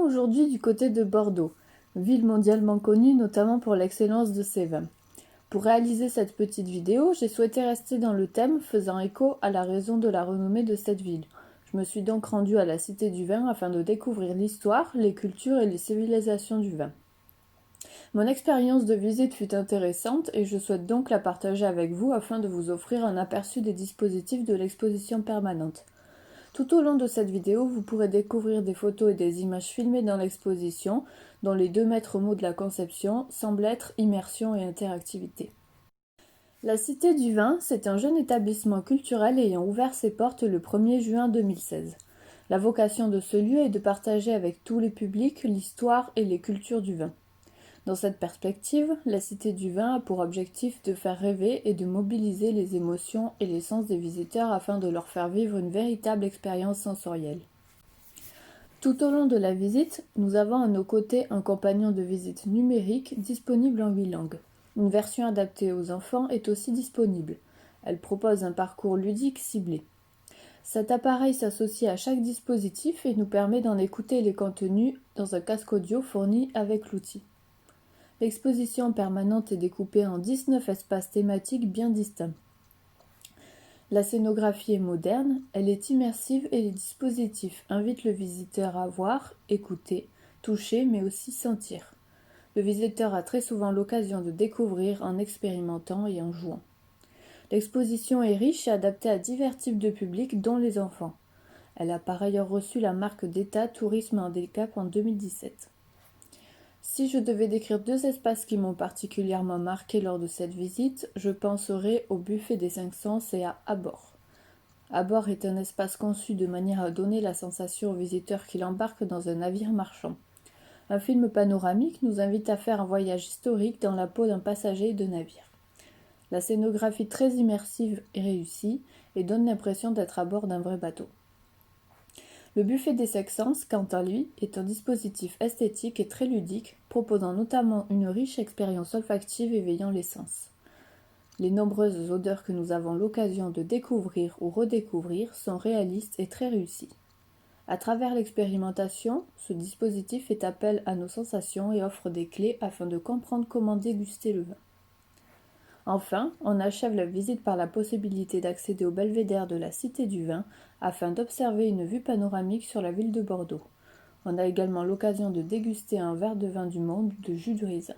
aujourd'hui du côté de Bordeaux, ville mondialement connue notamment pour l'excellence de ses vins. Pour réaliser cette petite vidéo, j'ai souhaité rester dans le thème faisant écho à la raison de la renommée de cette ville. Je me suis donc rendue à la Cité du Vin afin de découvrir l'histoire, les cultures et les civilisations du vin. Mon expérience de visite fut intéressante et je souhaite donc la partager avec vous afin de vous offrir un aperçu des dispositifs de l'exposition permanente. Tout au long de cette vidéo, vous pourrez découvrir des photos et des images filmées dans l'exposition, dont les deux maîtres mots de la conception semblent être immersion et interactivité. La Cité du Vin, c'est un jeune établissement culturel ayant ouvert ses portes le 1er juin 2016. La vocation de ce lieu est de partager avec tous les publics l'histoire et les cultures du vin. Dans cette perspective, la Cité du Vin a pour objectif de faire rêver et de mobiliser les émotions et les sens des visiteurs afin de leur faire vivre une véritable expérience sensorielle. Tout au long de la visite, nous avons à nos côtés un compagnon de visite numérique disponible en 8 langues. Une version adaptée aux enfants est aussi disponible. Elle propose un parcours ludique ciblé. Cet appareil s'associe à chaque dispositif et nous permet d'en écouter les contenus dans un casque audio fourni avec l'outil. L'exposition permanente est découpée en 19 espaces thématiques bien distincts. La scénographie est moderne, elle est immersive et les dispositifs invitent le visiteur à voir, écouter, toucher mais aussi sentir. Le visiteur a très souvent l'occasion de découvrir en expérimentant et en jouant. L'exposition est riche et adaptée à divers types de publics dont les enfants. Elle a par ailleurs reçu la marque d'État Tourisme Handicap en 2017. Si je devais décrire deux espaces qui m'ont particulièrement marqué lors de cette visite, je penserais au buffet des 5 sens et à Abord. Abord est un espace conçu de manière à donner la sensation aux visiteurs qu'il embarque dans un navire marchand. Un film panoramique nous invite à faire un voyage historique dans la peau d'un passager de navire. La scénographie très immersive est réussie et donne l'impression d'être à bord d'un vrai bateau. Le buffet des 5 sens, quant à lui, est un dispositif esthétique et très ludique, proposant notamment une riche expérience olfactive éveillant les sens. Les nombreuses odeurs que nous avons l'occasion de découvrir ou redécouvrir sont réalistes et très réussies. À travers l'expérimentation, ce dispositif fait appel à nos sensations et offre des clés afin de comprendre comment déguster le vin. Enfin, on achève la visite par la possibilité d'accéder au belvédère de la Cité du Vin afin d'observer une vue panoramique sur la ville de Bordeaux. On a également l'occasion de déguster un verre de vin du monde de jus de raisin.